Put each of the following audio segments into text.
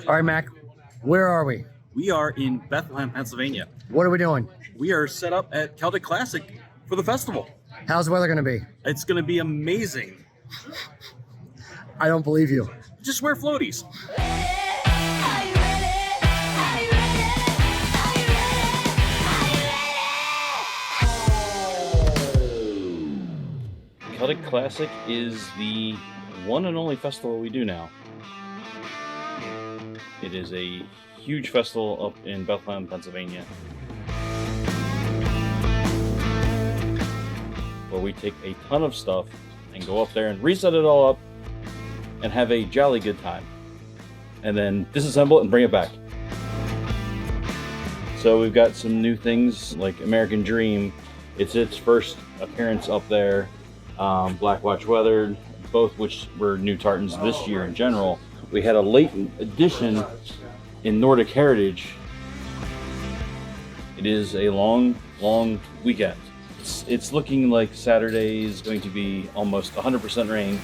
All right, Mac, where are we? We are in Bethlehem, Pennsylvania. What are we doing? We are set up at Celtic Classic for the festival. How's the weather going to be? It's going to be amazing. I don't believe you. Just wear floaties. Celtic Classic is the one and only festival we do now. It is a huge festival up in Bethlehem, Pennsylvania, where we take a ton of stuff and go up there and reset it all up and have a jolly good time, and then disassemble it and bring it back. So we've got some new things like American Dream. It's its first appearance up there. Black Watch Weathered, both which were new tartans this year in general. We had a latent addition in Nordic Heritage. It is a long weekend. It's looking like Saturday is going to be almost 100% rain.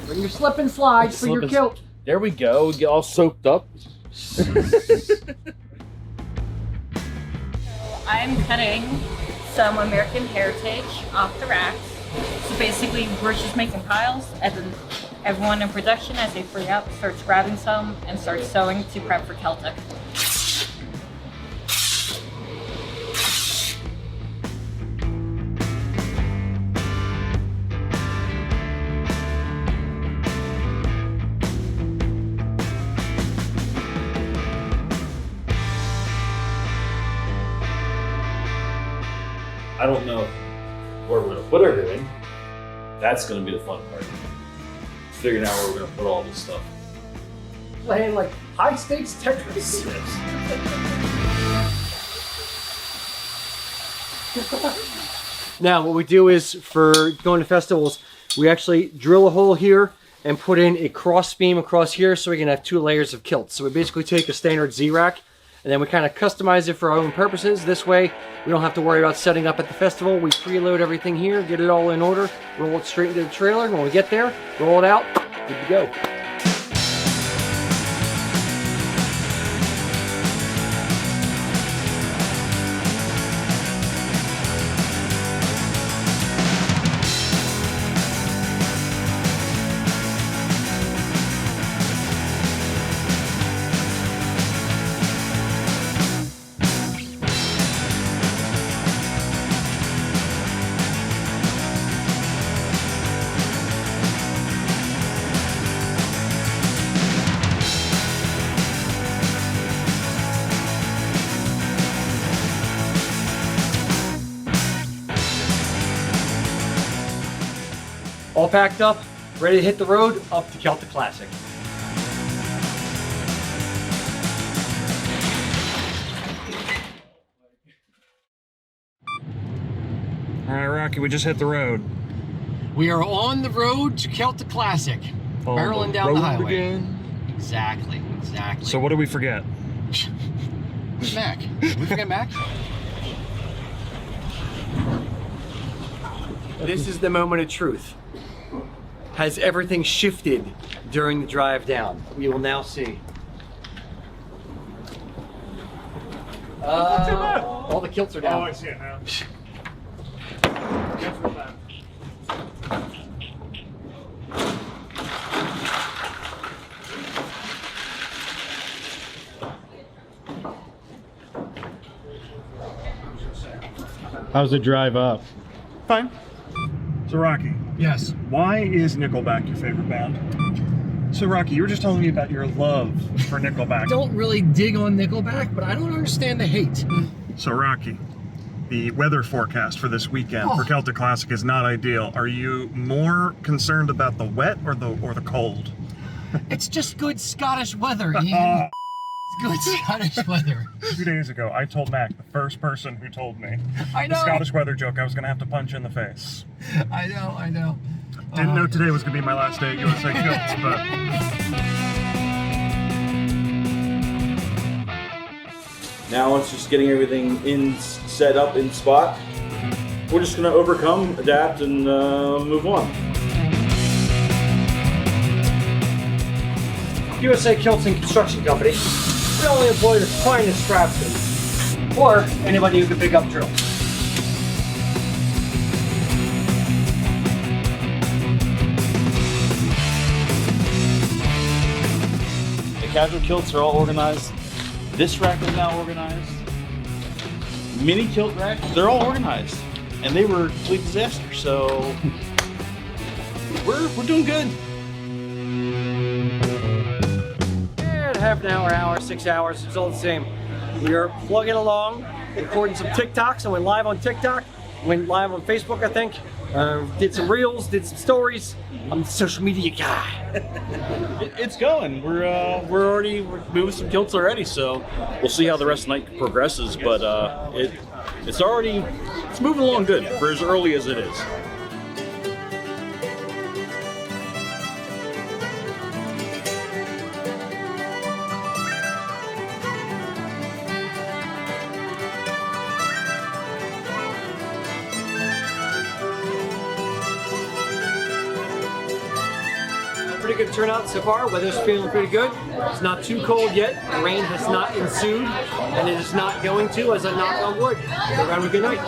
Bring your slip and slides for your kilt. There we go, get all soaked up. I'm cutting some American Heritage off the racks. So basically we're just making piles, and then everyone in production, as they free up, starts grabbing some and starts sewing to prep for Celtic. I don't know where we're going to put everything. That's going to be the fun part. Figuring out where we're going to put all this stuff. Playing like high stakes Tetris. Now, what we do is for going to festivals, we actually drill a hole here and put in a cross beam across here so we can have 2 layers of kilts. So we basically take a standard Z-rack and then we kind of customize it for our own purposes. This way, we don't have to worry about setting up at the festival. We preload everything here, get it all in order, roll it straight into the trailer. When we get there, roll it out, good to go. All packed up, ready to hit the road, up to Celtic Classic. All right, Rocky, we just hit the road. We are on the road to Celtic Classic, barreling down the highway. Again. Exactly. So what did we forget? Mac. Did we forget Mac? This is the moment of truth. Has everything shifted during the drive down? We will now see. All the kilts are down. Oh, I see it now. How's the drive up? Fine. So Rocky, Yes. why is Nickelback your favorite band? So Rocky, you were just telling me about your love for Nickelback. Don't really dig on Nickelback, but I don't understand the hate. So Rocky, the weather forecast for this weekend for Celtic Classic is not ideal. Are you more concerned about the wet or the cold? It's just good Scottish weather, Ian. It's good Scottish weather. 2 days ago, I told Mac, the first person who told me I know. the Scottish weather joke, I was going to have to punch in the face. I know. Didn't know today was going to be my last day at USA Kilts, but... Now it's just getting everything set up in spot. We're just going to overcome, adapt, and move on. USA Kilts and Construction Company. We only employ the finest craftsmen, or anybody who can pick up drills. The casual kilts are all organized. This rack is now organized. Mini kilt rack, they're all organized. And they were a complete disaster, so we're doing good. And half an hour, 6 hours, it's all the same. We are plugging along, recording some TikToks. I went live on TikTok, went live on Facebook, I think. Did some reels, did some stories. I'm the social media guy. It's going. We're moving some kilts already, so we'll see how the rest of the night progresses. But it's moving along good for as early as it is. Pretty good turnout so far. Weather's feeling pretty good. It's not too cold yet. The rain has not ensued, and it is not going to, as I knock on wood. So have a good night.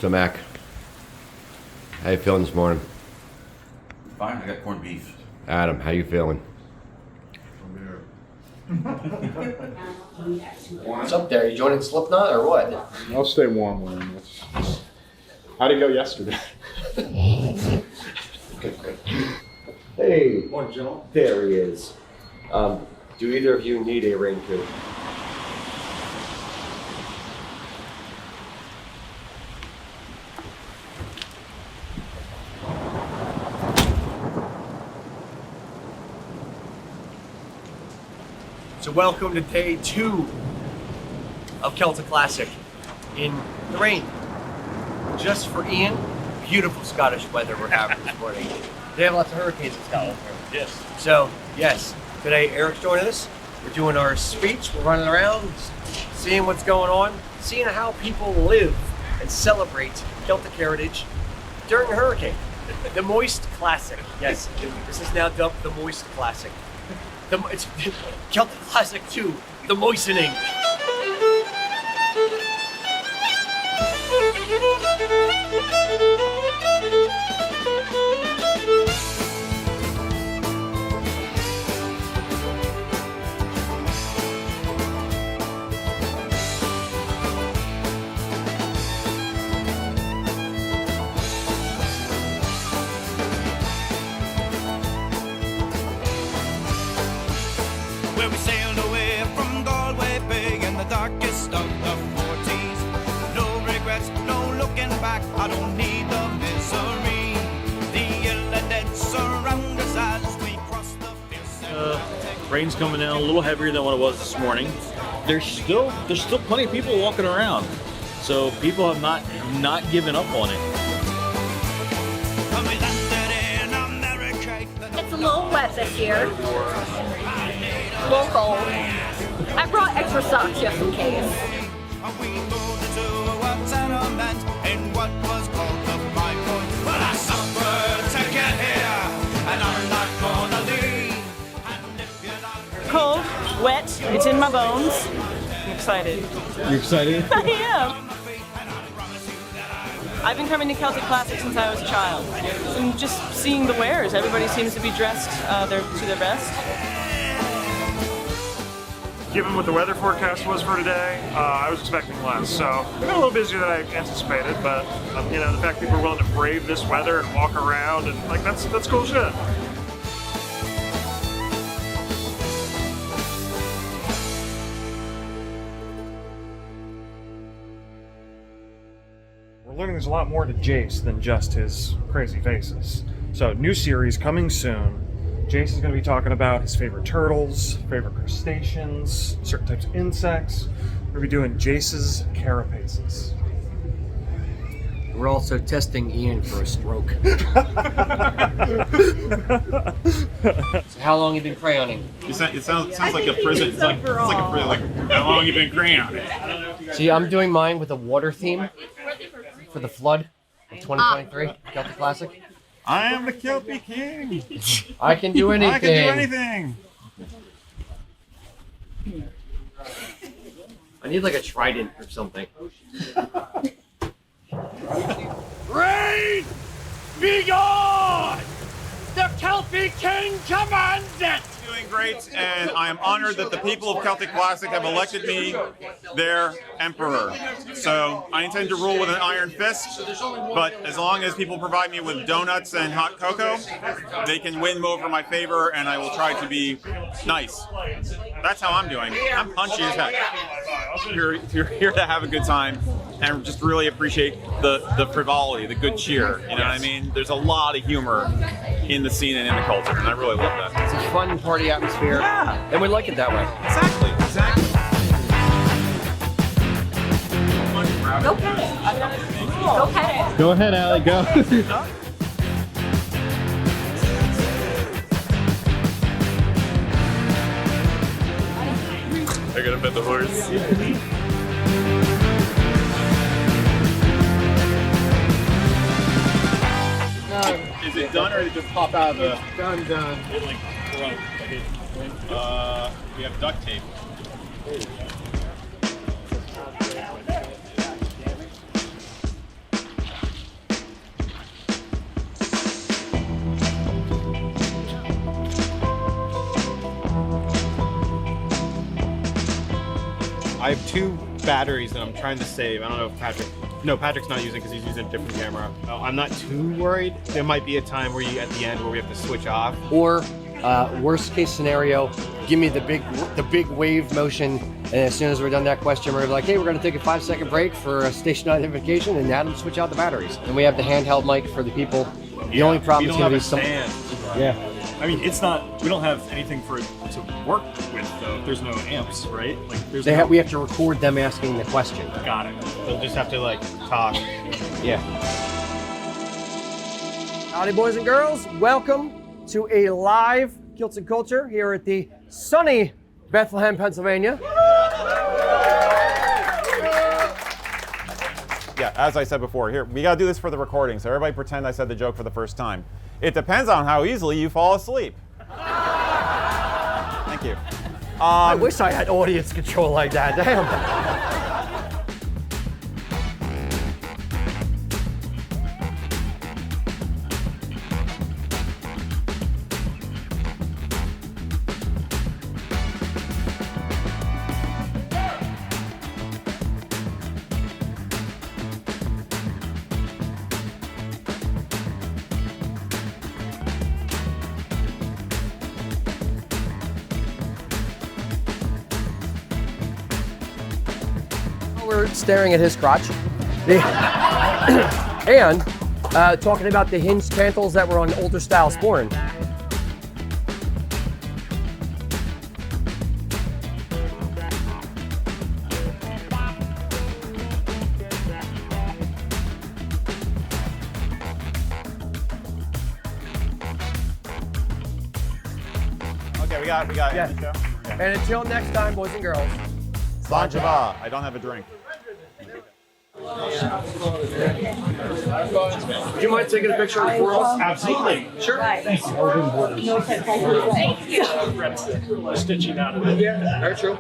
So Mac, how you feeling this morning? Fine, I got corned beef. Adam, how you feeling? What's up there? You joining Slipknot or what? I'll stay warm, William. How'd it go yesterday? Hey, morning, gentlemen. There he is. Do either of you need a raincoat? So welcome to day 2 of Celtic Classic in the rain. Just for Ian, beautiful Scottish weather we're having this morning. They have lots of hurricanes in Scotland. Yes. So yes, today Eric's joining us. We're doing our speech, we're running around, seeing what's going on, seeing how people live and celebrate Celtic heritage during a hurricane. The Moist Classic. Yes, this is now dubbed the Moist Classic. It's Celtic Classic 2, the moistening. Where we sailed away from Galway Bay in the darkest of the 40s. No regrets, no looking back, I don't need the misery. The ill and dead surround us as we cross the fierce. Rain's coming down a little heavier than what it was this morning. There's still plenty of people walking around, so people have not given up on it. When we landed in America, It's a little wet this year. A little cold. I brought extra socks just in case. we moved into a tenement in what was called the Five Points. Well, I suffered to get here, and I'm not gonna leave. And if you're not Cold, wet, it's in my bones. I'm excited. You're excited? I am. I've been coming to Celtic Classic since I was a child. And just seeing the wares, everybody seems to be dressed to their best. Given what the weather forecast was for today, I was expecting less. So we've been a little busier than I anticipated, but the fact people are willing to brave this weather and walk around and that's cool shit. We're learning there's a lot more to Jace than just his crazy faces. So, new series coming soon. Jace is going to be talking about his favorite turtles, favorite crustaceans, certain types of insects. We're going to be doing Jace's carapaces. We're also testing Ian for a stroke. So how long have you been crayoning? It sounds like a prison. It's like a prison. Like, how long have you been crayoning? See, I'm doing mine with a water theme for the flood of 2023, Celtic Classic. I am the Kelpie King. I can do anything. I can do anything. I need like a trident or something. Rain! Be gone! The Kelpie King commands it! Doing great, and I am honored that the people of Celtic Classic have elected me their emperor. So I intend to rule with an iron fist, but as long as people provide me with donuts and hot cocoa, they can win over my favor, and I will try to be nice. That's how I'm doing. I'm punchy as heck. You're here to have a good time and just really appreciate the frivolity, the good cheer. You know what I mean? There's a lot of humor in the scene and in the culture, and I really love that. It's a fun party atmosphere, and we like it that way. Exactly. Go pet it. Go pet it. Go ahead, Allie, go. I gotta pet the horse. Is it done or did it just pop out of the... Done. It like broke. We have duct tape. I have 2 batteries that I'm trying to save. I don't know if Patrick's not using because he's using a different camera. I'm not too worried. There might be a time where at the end where we have to switch off. Or worst case scenario, give me the big wave motion, and as soon as we're done that question, we're like, hey, we're going to take a 5-second break for a station identification, and Adam switch out the batteries. And we have the handheld mic for the people. The only problem is going to be some. Yeah. I mean, it's not. We don't have anything for it to work with, though. There's no amps, right? Like, there's. We have to record them asking the question. Got it. They'll just have to like talk. Yeah. Howdy, boys and girls. Welcome to a live Kilts Culture here at the sunny Bethlehem, Pennsylvania. Yeah, as I said before, here, we gotta do this for the recording, so everybody pretend I said the joke for the first time. It depends on how easily you fall asleep. Thank you. I wish I had audience control like that. Damn. We're staring at his crotch and talking about the hinged cantles that were on older style sporran. Okay, we got it. Yeah. And until next time, boys and girls. Sanjava. I don't have a drink. Do you mind taking a picture for us? Absolutely. Sure. Thanks. Stitching out of it. Yeah, very true.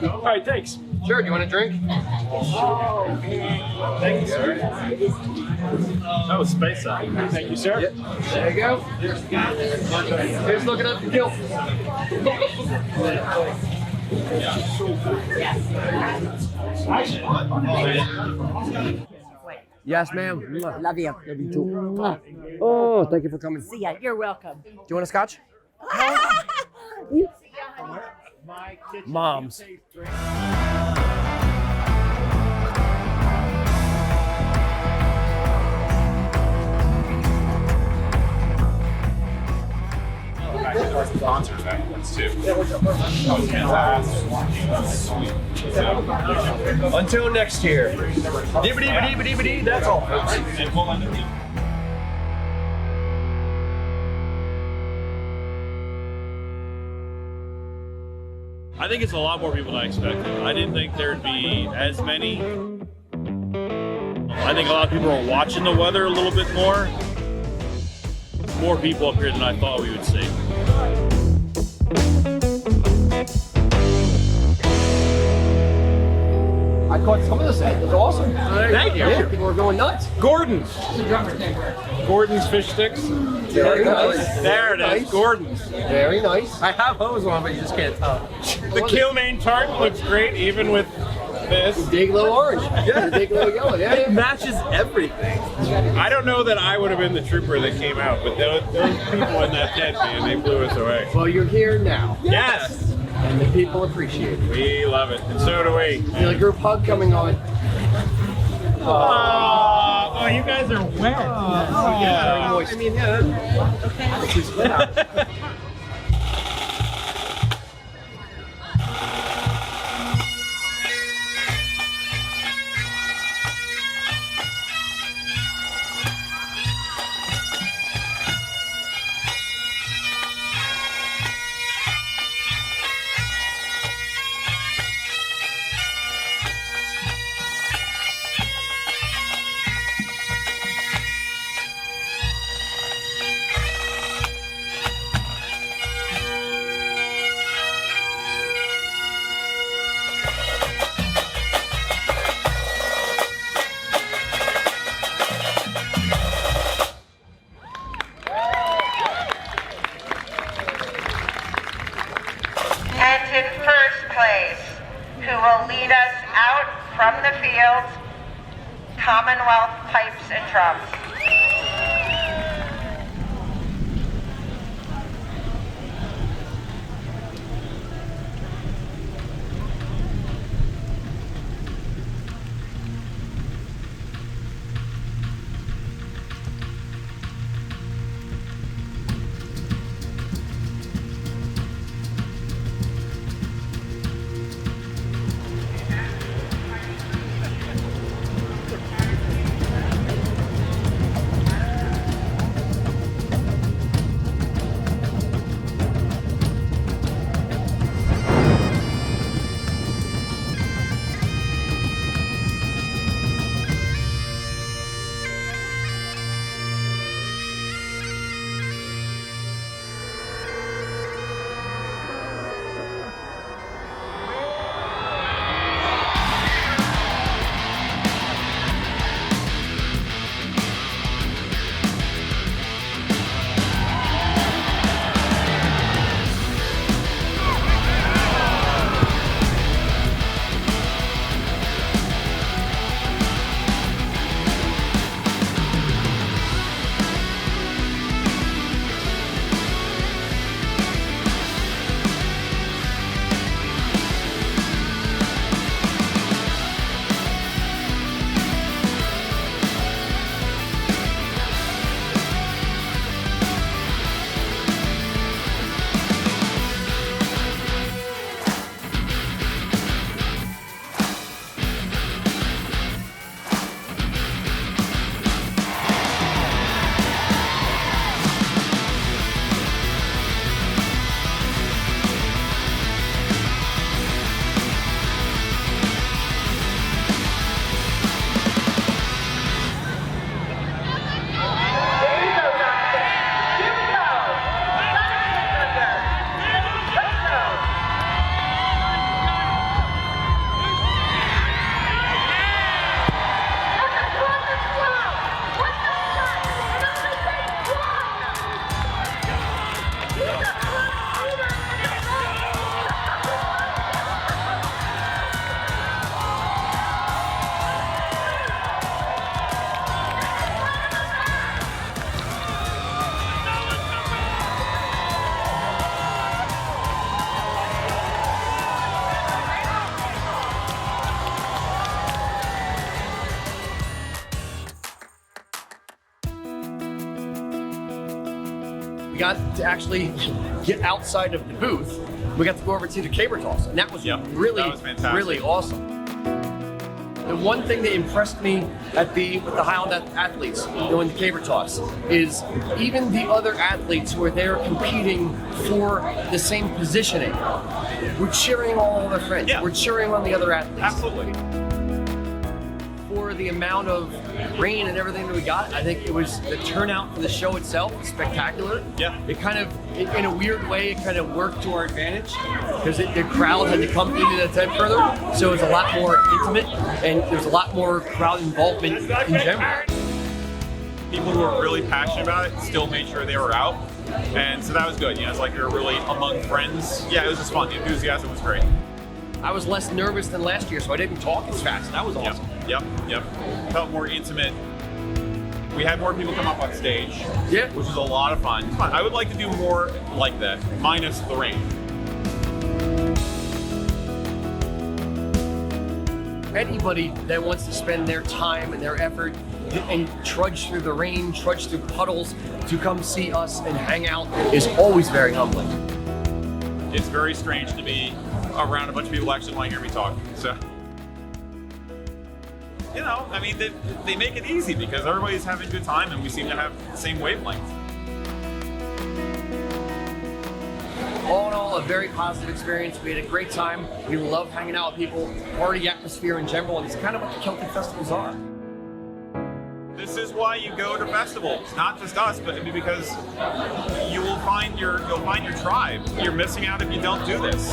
All right, thanks. Sure, do you want a drink? Thank you, sir. Oh, space up. Thank you, sir. Yep. There you go. Here's looking up the kilt. Yes, ma'am. Love you. Love you too. Oh, thank you for coming. See ya. You're welcome. Do you want a scotch? Moms. concert afterwards too. Until next year. Dibbity, that's all, folks. I think it's a lot more people than I expected. I didn't think there'd be as many. I think a lot of people are watching the weather a little bit more. More people up here than I thought we would see. I caught some of the set. It was awesome. Thank you. Yeah, people were going nuts. Gordon's. Gordon's fish sticks. Very nice. There it is. Gordon's. Very nice. I have hose on, but you just can't tell. The Kilmaine tartan looks great, even with this. Dig little orange. Yeah. Dig little yellow. Yeah. It matches everything. I don't know that I would have been the trooper that came out, but those people in that tent, man, they blew us away. Well, you're here now. Yes. And the people appreciate it. We love it, and so do we. Feel a group hug coming on. Oh, you guys are wet. Very moist. I mean, yeah. And in first place, who will lead us out from the field, Commonwealth pipes and drums. got to actually get outside of the booth. We got to go over to the caber toss, and that was really, that was fantastic. really awesome. The one thing that impressed me with the Highland athletes doing the caber toss is even the other athletes who are there competing for the same positioning. We're cheering all their friends. Yeah. We're cheering on the other athletes. Absolutely. For the amount of rain and everything that we got, I think the turnout for the show itself was spectacular. Yeah. It kind of, in a weird way, it kind of worked to our advantage because the crowd had to come into the tent further, so it was a lot more intimate and there's a lot more crowd involvement in general. People who were really passionate about it still made sure they were out, and so that was good. It's like we were really among friends. Yeah, it was just fun. The enthusiasm was great. I was less nervous than last year, so I didn't talk as fast. That was awesome. Yep. Felt more intimate. We had more people come up on stage, which was a lot of fun. I would like to do more like that, minus the rain. Anybody that wants to spend their time and their effort and trudge through the rain, trudge through puddles to come see us and hang out is always very humbling. It's very strange to be around a bunch of people who actually want to hear me talk. So, they make it easy because everybody's having a good time and we seem to have the same wavelength. All in all, a very positive experience. We had a great time. We love hanging out with people, party atmosphere in general, and it's kind of what the Celtic festivals are. This is why you go to festivals, not just us, but because you'll find your tribe. You're missing out if you don't do this.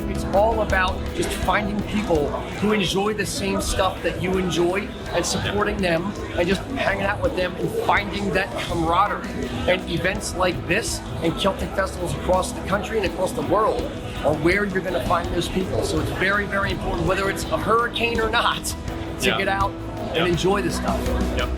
It's all about just finding people who enjoy the same stuff that you enjoy and supporting them and just hanging out with them and finding that camaraderie. And events like this and Celtic festivals across the country and across the world are where you're going to find those people. So it's very, very important, whether it's a hurricane or not, to get out and enjoy this stuff. Yep.